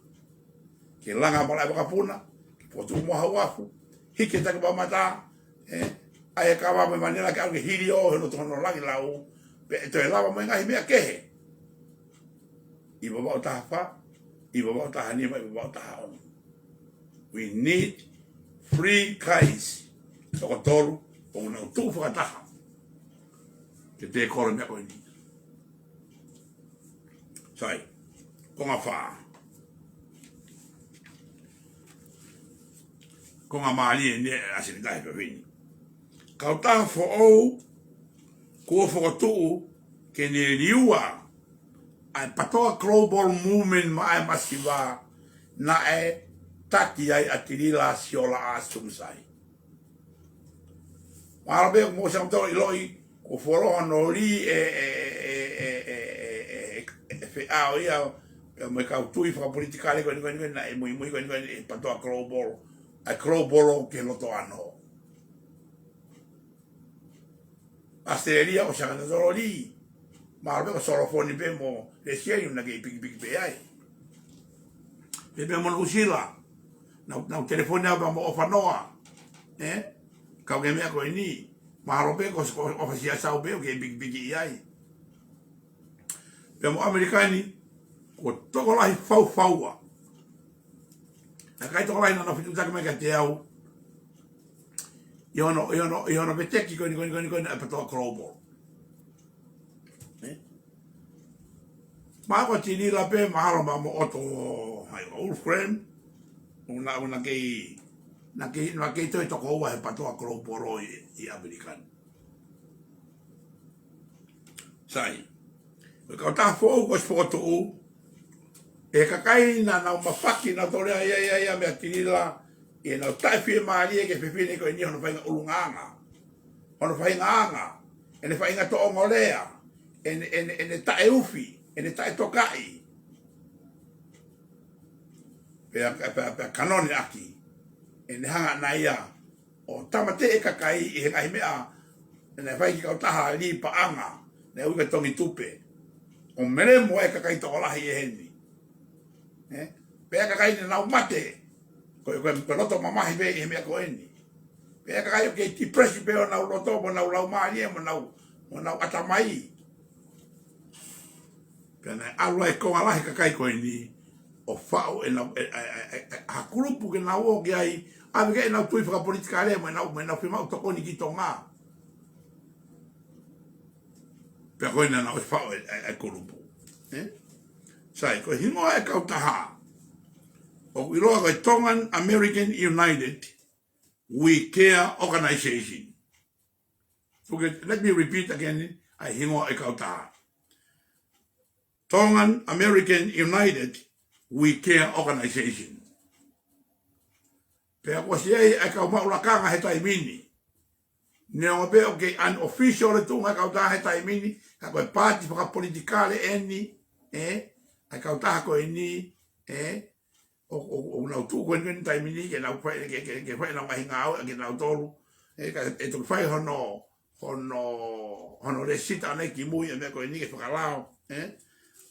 Ke langa mala VAKAPUNA. Ke potu moha wafu. Hike TAKIMAMATA. Ai kawa me manela ka ke hiri o no tono lagi lau pe to lava mo ngai mea ke I Vava'u ta fa I Vava'u ta ni mai Vava'u ta on we need free guys to tolu o na tu fa ta ke te ko me ko ni sai ko nga fa ko nga mali ni asini dai pe vini Kautaha fo'ou kua whakatu'u ke ne liua ai patoa global movement ma ai masiwa na e taki ai atirila siola a sumsai. Marabe mo sa mto iloi ko foro no li FE'AO ia me kautui fa politikale ko na e muy ko patoa global a global ke loto ano. Asteria o sa no li marabe ko solo foni be mo le sieri una ke piki be ai. Bebe mo usila na telefone ba mo ofanoa kau ke mea ko ini marobe ko ofasia sao be ke big ai pe mo amerikani ko toko lahi fau'a na kai toko lahi na fitu tak me ka te au iono beteki ko ni pa to global ma ko tini la pe mahalo ma mo oto hai old friend una ke na ke to ko wa pa to global i amerikan sai ko ta fo ko foto e kakai na mafaki na tole ia me atilila e na taifi mali ke fefine ko ni ono fainga ulunganga ono fainganga ene fainga to ngolea ene taeufi ene tai tokai pe kanoni aki ene hanga na ia o tamate e kakai e ngai mea ene fai ki kautaha li paanga ne uke tongi tupe o mere mo e kakai to lahi e heni pe kakai ne nau mate ko peloto mamahi be e mea ko eni pe kakai ke ti presi pe o nau loto mo nau lau mali mo nau atamai pe na alwa e ko lahi kakai ko eni o fa'o e na hakulupu ke na o ke ai ave ke na tui fa politika le mo na firma to ko ni ki tonga pe ko na o fa'o e kulupu sai ko hingo e kautaha o iloa ko Tongan American United We Care Organization. So let me repeat again, I hingo e kautaha Tongan American United We Care Organization. Pe ako siya e ka maulakanga he taimini. Neo be o ke unofficial le tunga kautaha he taimini, ka koe party whaka politikale eni, a kautaha ko eni, o nau tu ko eni taimini, ke nau whae, ke whae nau mahi ngāu, ke nau tolu, e tu whae hono le sita ane ki mui, e mea ko eni ke whakalao,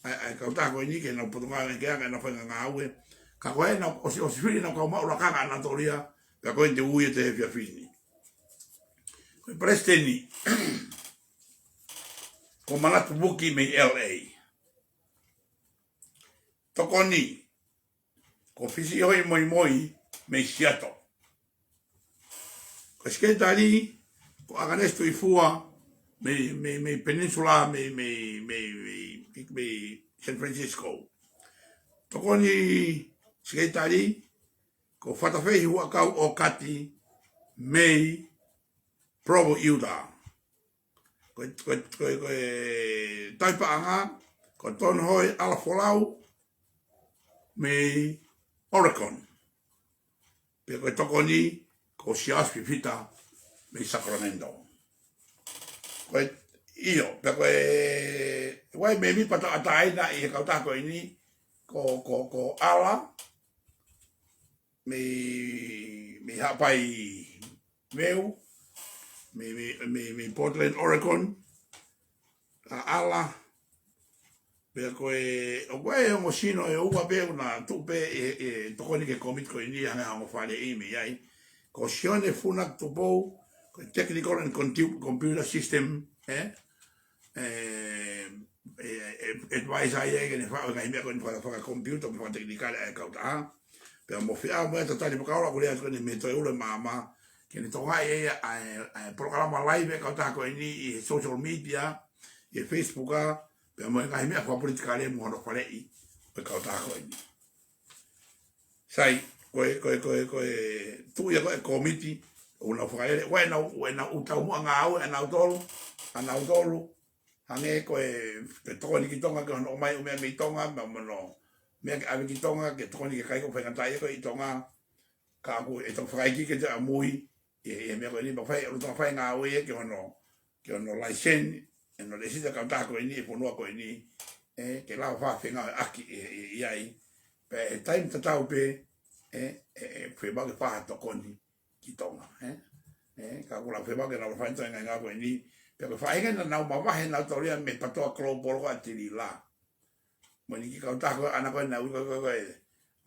ai kautaha ko eni, ke nau potunga e ke anga, e nau whae ngāu, ka koe na o si fili na kau maulakanga ana toria, ka koe te ui e te hefia fini. Koe presteni, ko manatu buki me LA. Toko ni, ko fisi hoi moi me Seattle. Ko sketali, ko aganestu i fua, me peninsula, me San Francisco. Toko ni, sketali, ko FAKAFEHU'IA kau o kati, mei, provo iuda. Ko taipa'anga, ko tonhoi ala FOLAU, me Oregon. Pe ko toko ni, ko sias pipita, me Sacramento. Ko io, pe ko wai me mi pata ataina i kautako ini, ko ala, me hapai meu, me Portland, Oregon, ala, pe koe, o koe o sino e ua pe una tupe e toko ni ke komit ko ini hanga hango whale imi ai, ko sione funak tupou, ko technical and computer system, advisor ai ke ne whao ngai mea ko ni whaka computer, me whaka technikale ai kautaha, pe mo FE'AO mo e tatari makaura ko lea ko ni me toi ule mama, ke ni tonga e programa live kautaha ko ini i social media, i Facebook a, pe mo ngai mea whaka politikale mo hono whalei, pe kautaha ko ini. Sai, koe, tu ia koe komiti, una whakaere, wena utaumua ngā au, ana utolu, hange koe, ke tokoni ki tonga, ke hono mai umea me tonga, ma mono, mea ke awe ki tonga, ke tokoni ke kaiko whaingatai koe i tonga, ka aku e tong whakaiki ke te amui, e mea koe ni, ma whai, uru tonga whai ngā au ke hono laisen, e no le sita kautaha koe ni, e Fonua koe ni, ke lao wha FAKA'ANAUA i ai, pe e taim tatau pe, whebau ke wha tokoni ki tonga, ka kula whebau ke lao whaintoa ngā koe ni, pe koe whainga na nau mawahe nau tauria me patoa global ko atiri la. Mani ki kautaha koe ana koe na ui koe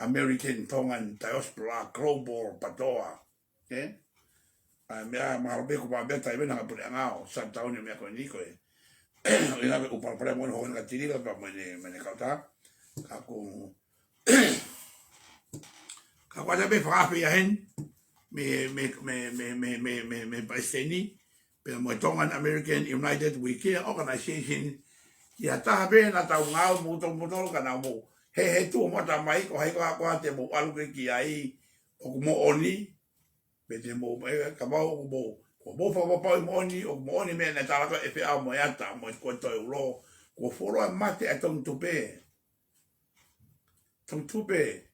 American Tongan Diaspora Global patoa, mea maharope ko pa beta iwe nga PULE'ANGA sa tauni mea koe ni koe. Ina koe upalapare mo ho nga tiri la pa mene kautaha, ka ko ka kwa jabe whakape ia hen, me paisteni, pe mo Tongan American United We Care Organization, ki hataha pe na tau ngau mutolo ka na mo, he tu mo ta mai ko hai ko ako te mo alu ke ki ai, o mo oni, pe te mo ka mau ko mo fa mo oni, o mo oni me na tala ko FE'AO mo yata, mo ko to ulo, ko foro mate a tong tupe. Tong tupe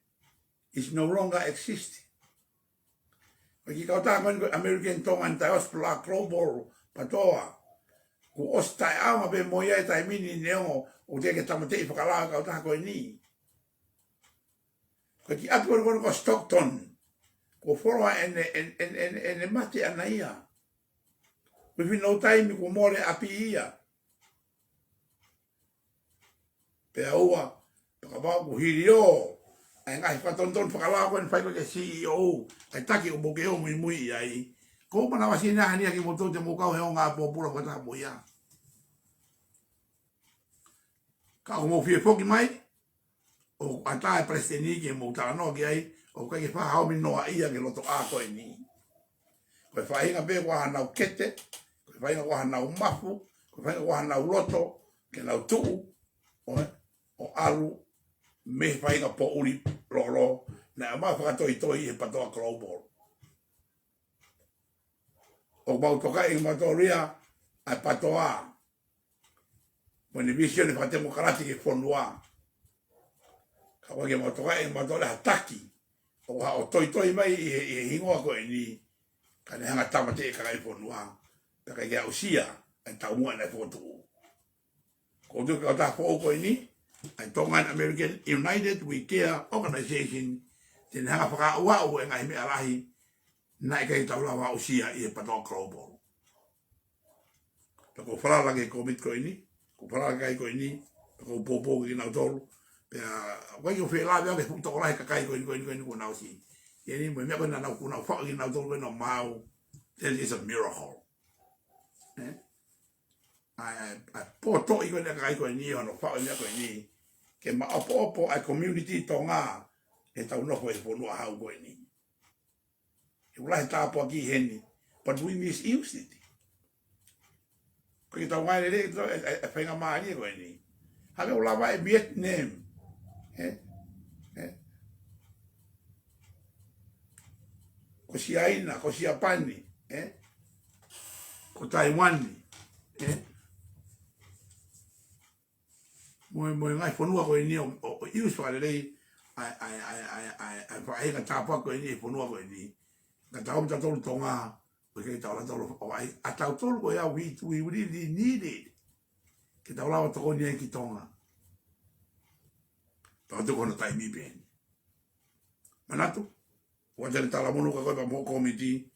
is no longer existing. Ki kauta ko American Tongan Diaspora Global patoa, ko ostai ama be mo ia tai mini neo o te ke tamate i whakalau kauta ko ni. Ko ki atu ko Stockton, ko foroa ene mate ana ia. Within no time ko more api ia. PEAO, PAKAVAHA'A ko hirio, ai ngai whatonton whakalau ko whai ko ke CEO, ai Taki o mokeo mui ai. Ko mana wasina hania ki moto te mokau heo ngā pōpura ko taha mo ia. Ka o mo fie foki mai, o ata e presidenti ke mo tarano ki ai, o kai ke whahao mi noa ia ke loto a koe ni. Koe whahinga be kwa Hanau kete, koe whahinga kwa Hanau mafu, koe whahinga kwa Hanau loto, ke nau tuu, o alu, me whahinga POUPOU'I rolo, na a maa whakatoi e patoa global. O mau toka i matoria, a patoa, moni vision e whatemo karati ke Fonua. Ka wake mau toka i matoria Taki, o ha o toi mai i hingoa koe ni, ka ne hanga tamate e kakai Fonua, ka kai kia usia, ai TOMU'A na fotu. Ko tu ka ta fo koe ni, ai Tongan American United We Care Organization, tene hanga FAKA'ANAUA e ngai mea LAHI, na e kai taula wa usia i e patoa global. Ko whalala ke COVID koe ni, ko whalala kai koe ni, ko popo ki nau tolu, pea wai o whela wea ke pukta korai kakai koe ni ko nau si. Yeni mo mea koe na nau kuna whaka ki nau tolu koe no mau, that is a miracle. Ai poto i koe ni kakai koe ni, ono whaka mea koe ni, ke ma opo ai community tonga, e tau nofo e Fonua hau koe ni. E ulahe tāpua ki heni, but we misused it. Ko kita ngai le e Faingamalie koe ni. Hame o lava e Vietnam. Ko Siaina, ko Siapani, ko Taiwan. Mo ngai Fonua koe ni o ius whakale lei ai whaenga tāpua koe ni e Fonua koe ni. Ka tau mta tolu tonga, ko ke tau la tolu o ai a tau tolu ko ya we really need it. Ke tau la toko ni ki tonga. Tau tu kono tai mi ben. Manatu, wa tele tala mono ko ba mo committee,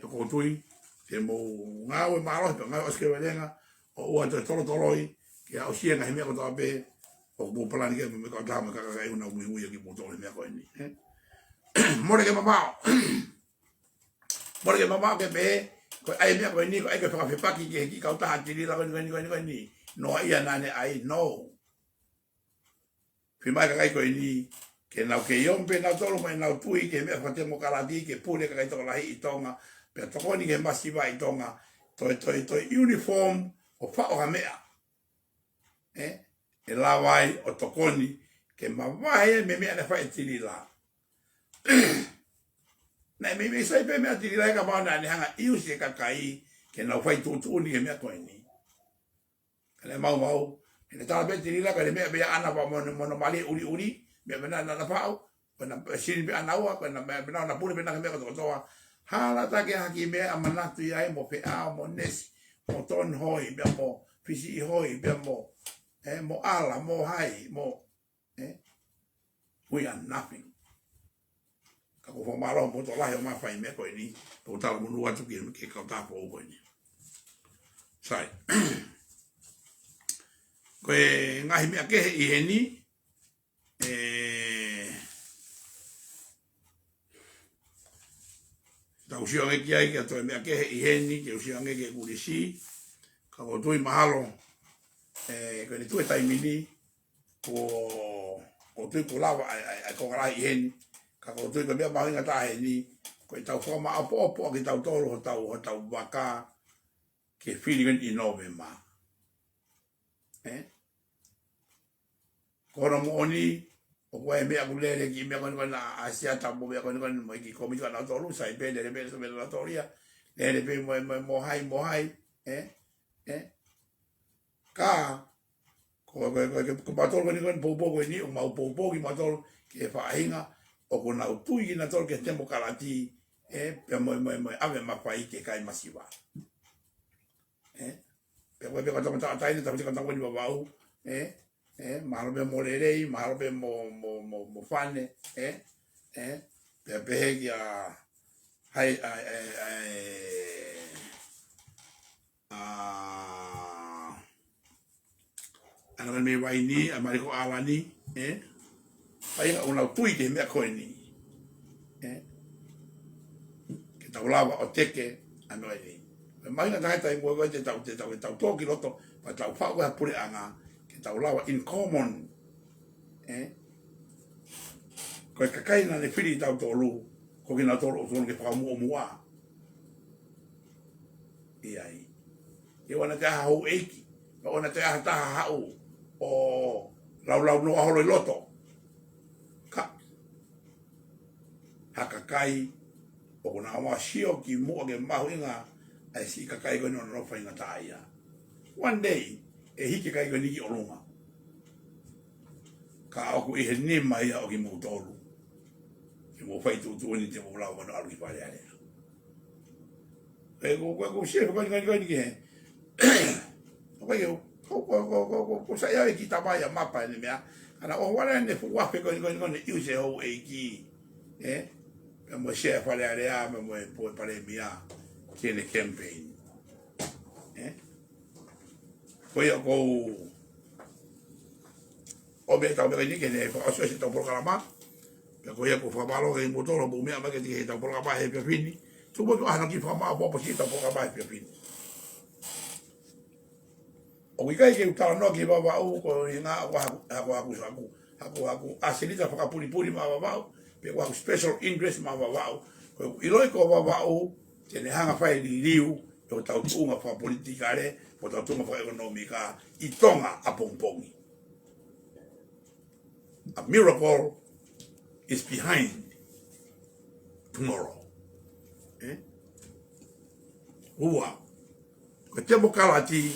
ko tui, ke mo ngau malo pe ngau aske welenga, o wa te toloi, ke au sia ngai me ko ta be, o mo plan ke me ko ta me KAKAI una ui ki mo tole me ko ni. More ke mama. Porque mamá que ve, ai mea koe ni, ai ke whakawhepaki ke ki kauta hatiri la koe ni, no ia nane ai, no. Whimai kakai koe ni, ke nau ke iompe, nau tolo mai nau tui, ke mea whatemo karati, ke pule kakai toko lahi i tonga, pe toko ni ke masiwa i tonga, toi uniform o whao ha mea. E lawai o tokoni, ke mawai me mea ne whae tiri la. Na me sai pe me ati lai ka ba na ni hanga iu se KAKAI ke na fai tu ni me ko ni. Kale mau ene ta be ti la ka le me be ana ba mo mali uri me na FAO na sini be ana wa na me na pule be na me ko to hala ta ke haki me amana tu ia mo FE'AO mo nes mo ton hoi be mo fisi hoi be mo mo ala mo hai mo we are nothing. Kako fo malo mo to la yo ma fai me ko ni to ta mo nu atu ke ka ta po ko ni. Sai. Ko ngai me ke I heni ta usio nge ki ai ke to me ke I heni ke usio nge ke kulisi ka ko tu mahalo ko ni tu tai mini ko tu ko lava ai ko rai I heni ka ko tu ko me ba nga ta heni ko ta fo ma apo ke ta tolo ta waka ke feeling in November ko mo ni o ko me agulele ki me ko na asia ta mo ko mo ki ko mi ko na tolu sai be de be so be la toria le be mo hai ka ko ba tol ko ni ko po ni o ma po ki ma tol ke fa inga o ko na tu ki na tol ke temo kalati pe mo ave ma pai ke kai masiva pe ko be ko ta ni ta ko ni Vava'u mahalo be morerei mahalo be mo fane pe pe ya hai ana me vai ni a mariko alani pai una tui ke me ko ni ke ta lava o teke ano ni mai na ta ngo go te ta to ki loto pa ta fa wa PULE'ANGA tau lawa in common ko KAKAI na le fili tau tolu ko kina tolu o ke pa mu'a ai e wana ka HOU'EIKI o na te ta ha'u o lau no aholo loto ka KAKAI o na wa shio ki mo ke mahu inga ai si KAKAI ko no fa inga taia one day hiki kai ni ki olunga ka aku I ni mai o ki mo tolu ki mo fai tu ni te mo la ko na ki pare ale ko she ko ni ke ko sa ya ki tabaya mapa ni mea ana o wala ne fu wa pe ko ni use HOU'EIKI mo she pare ale a mo po Palemia KENE campaign ko o be ta be ni ke ne fa so se ta programa pe ko ko fa malo ke mo tolo bu me ma ke ti ta programa he pe fini tu bo ana ki fa ma bo po si ta programa he pe fini o IKAI ke ta no ki Vava'u ko ina aku asilita FAKAPUNI ma Vava'u pe ko special interest ma Vava'u ko iloi ko Vava'u te ne hanga fai di liu o tau tunga fa politikare o tau tunga fa ekonomika I tonga a pongpongi. A miracle is behind tomorrow. Ua, ko te mokalati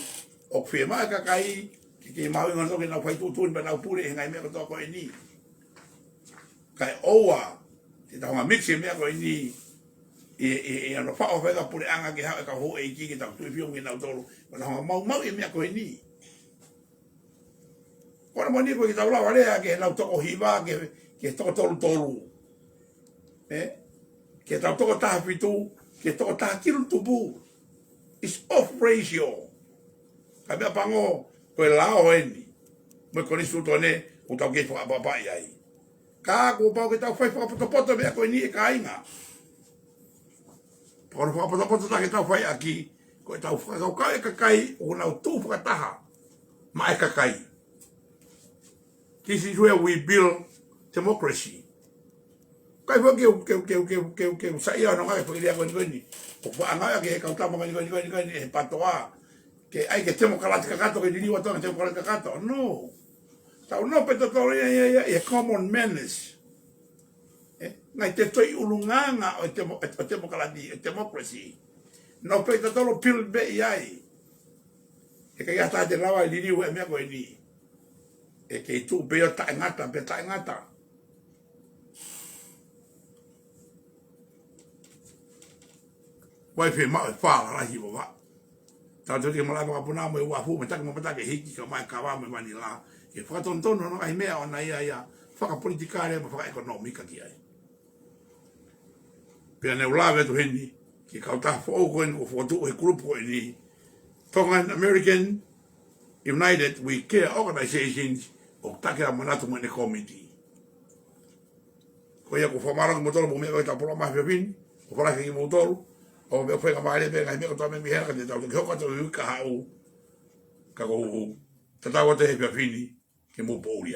o FE'AO KAKAI ki mau inga toke na fai tutun ba na pule ngai me ko toko ni. Kai oa te tanga mixi me ko ni ano fa o fa PULE'ANGA ke ha ka HOU'EIKI ke ta tu fiu ngi na tolo na mau me ko ni. Kona moni ko ki ta la wale ke na toko hiva ke toko tolu. Ke ta toko ta fitu ke toko ta kiru tubu. It's off ratio. Kabe pango ko lao eni. Mo ko ni sutone o ta ke fa papa ai. Ka ko pa ke ta fa poto me ko ni IKAI nga. Por fa poto ta ke ta fa aki ko ta fa ka KAKAI o na tu fa taha. Ma KAKAI. This is where we build democracy. Kai fo ke saya no ngai fo dia ko ni. O fa anga ke ka ta mo ni patoa. Que hay que temo kalati kakato ke dili wato temo kalati kakato. No. Ta no peto to ya common manners. ngai te toi ulunganga o te mokaladi, o democracy. No pe te tolo pil be iai. E kai ata te lawa i liriu e mea koe ni. E kei tu be o tae ngata, be tae ngata. Wai fe mao e whala rahi o wa. Tau te ke malai wakapuna mo e wafu me takimamata ke hiki ka mai kawa me mani la. E whakatontono no ai mea o na ia whakapolitikare ma whakaekonomika ki ai. Pea ne ulawe tu heni, ki kauta fōu koe ni ko fōtu e grupo e ni. Tongan American United We Care Organizations o takira manatu mo ne committee. Ko ia ko whamara ko motoro mo mea koe ta polo mahi pepin, ko wharake ki motoro, o mea Faingamalie me ngai mea ko tome mi hera ka te tau, ki hoka tau ka hau, ka ko tatau te he pepini, ke POUPOU'I.